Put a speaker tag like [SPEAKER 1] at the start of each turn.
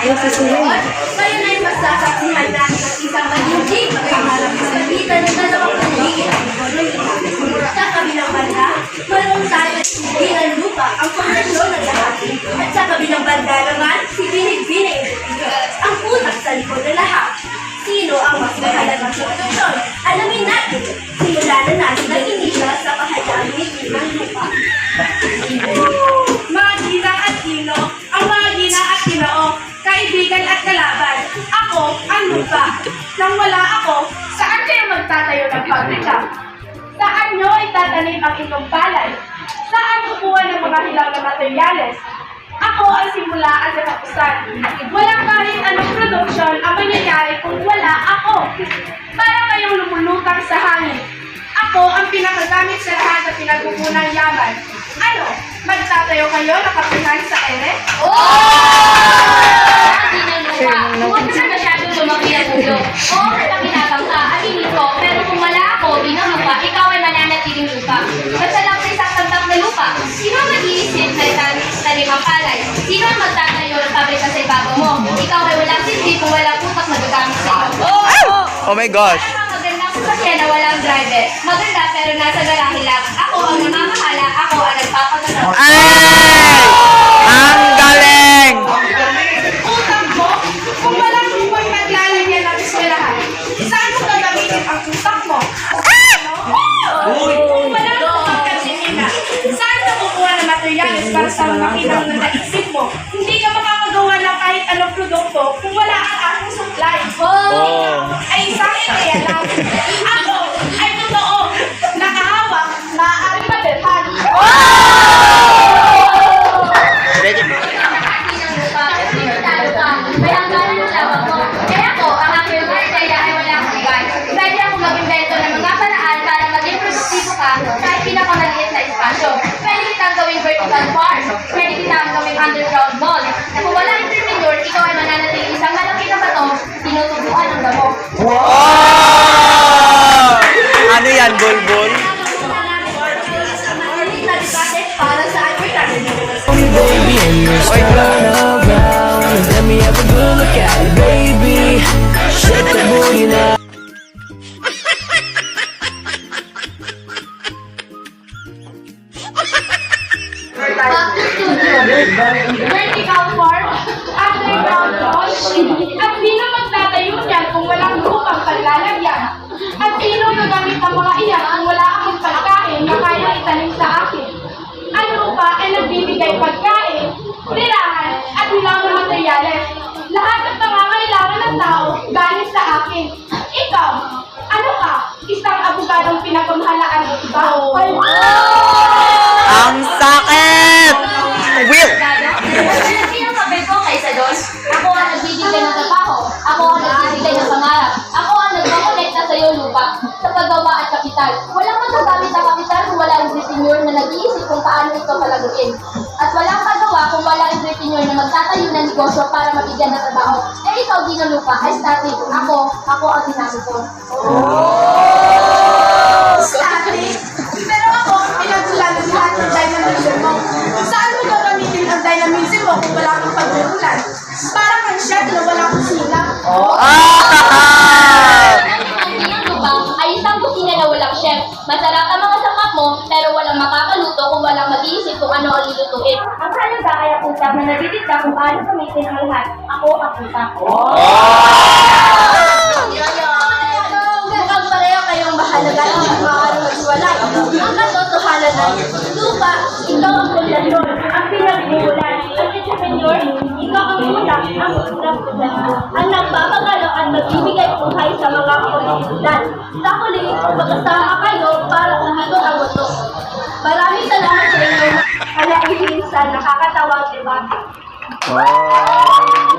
[SPEAKER 1] tayo susunod.
[SPEAKER 2] Ngayon ay masasaksihan natin ang isang magiging pagkaharap sa pagitan ng dalawang paligid. Sa kabilang banda, mayroong tayo at hindi ng lupa ang komunasyon ng lahat. At sa kabilang banda naman, si Binig-Binig. Ang putak sa likod ng lahat. Sino ang mas mahalagang solusyon? Alamin natin. Simulan na natin ang inisyal sa pahayagin ng lupa.
[SPEAKER 3] Mga gina at gino, ang mga gina at ginoo, kaibigan at kalaban. Ako ang lupa. Nang wala ako, saan kayo magtatayo ng pabrika? Saan nyo itatanim ang inyong palay? Saan kukuha ng mga hilaw na materyales? Ako ang simula at katapusan. Walang kahit anong produksyon ang mangyayari kung wala ako. Para kayong lumulutang sa hangin. Ako ang pinakagamit sa lahat na pinagkukunang yaman. Ano? Magtatayo kayo na kapihan sa ere?
[SPEAKER 4] Huwag ka masyadong lumaki ang ulo. Oo, kapakinabang ka, aminin ko, pero kung wala ako, binang lupa, ikaw ay mananatiling lupa. Basta lang sa isang tagtap na lupa, sino ang mag-iisip na tanim ang palay? Sino ang magtatayo ng pabrika sa ibabaw mo? Ikaw ay walang silbi kung walang putak na gagamit sa iyo.
[SPEAKER 5] Oh my gosh!
[SPEAKER 4] Ano ang magandang sasakyan na walang driver? Maganda pero nasa garahe lang. Ako ang namamahala, ako ang nagpapagano'n.
[SPEAKER 5] Ay! Ang galing!
[SPEAKER 3] Utang mo, kung walang lupang naglalagyan ng eskwelahan, saan mo gagamitin ang utak mo? Kung walang lupang kansinina, saan ka kukuha ng materyales para sa makinang na naisip mo? Hindi ka makakagawa ng kahit anong produkto kung wala ang ating supply. Ikaw ay isang ideya lang. Ako ay totoo, nakahawak, maaaring mabilhan.
[SPEAKER 4] May hangganan ng lawak mo. Kaya ako, ang aking mga ideya ay wala akong hanggan. Pwede akong mag-invento ng mga paraan para maging produktibo ka kahit pinakamaliit na espasyo. Pwede kitang gawing vertical farm. Pwede kitang gawing underground mall. Na kung wala entrepreneur, ikaw ay mananatili isang malaki na bato, tinutubuan ng damo.
[SPEAKER 5] Wow! Ano yan, Bulbul?
[SPEAKER 2] Mahilig na debate para sa advertising.
[SPEAKER 6] Baby, and you're turn around. Let me have a good look at it, baby. Shake the booty now.
[SPEAKER 4] Back to studio.
[SPEAKER 3] Vertical farm, underground mall, at sino magtatayo niyan kung walang lupang paglalagyan? At sino gagamit ng mga iyan kung wala akong pagkain na kaya itanim sa akin? Ang lupa ay nagbibigay pagkain, tirahan, at hilaw na materyales. Lahat ng pangangailangan ng tao galing sa akin. Ikaw, ano ka? Isang abogadong pinagmamahalaan ng iba?
[SPEAKER 5] Ang sakit! Will!
[SPEAKER 4] Sino ang kapit ko kaysa doon? Ako ang nagbibigay ng trabaho. Ako ang nagbibigay ng pangarap. Ako ang nagpakonekta sa iyo lupa sa paggawa at kapital. Walang magagamit ang kapital kung wala entrepreneur na nag-iisip kung paano ito palaguin. At walang magawa kung wala entrepreneur na magtatayo ng negosyo para mabigyan ng trabaho. Eh ikaw din ng lupa ay static. Ako ang sinabi ko.
[SPEAKER 3] Static? Pero ako, pinagsulan ng lahat ng dynamism mo. Saan mo gagamitin ang dynamism mo kung wala kang pagbubulan? Parang ang chef na wala kang sila.
[SPEAKER 4] Ang lupa ay isang kusina na walang chef. Masarap ang mga sangkap mo, pero walang makakaluto kung walang mag-iisip kung ano ang lulutuin. Ang halaga ay ang utak na nabibig ka kung paano gamitin ang lahat. Ako ang utak.
[SPEAKER 2] Mukhang pareho kayong mahalaga at hindi maaaring maghiwalay. Ang katotohanan ay, lupa, ikaw ang pundasyon, ang pinagbubulan. Ang entrepreneur, ikaw ang utak, ang pinagbubulan. Ang nagpapagalo at magbibigay buhay sa mga komunidad. Sa huli, magkasama kayo para umigot ang mundo. Maraming salamat sa inyong halaihin sa nakakatawang debate.
[SPEAKER 5] Wow!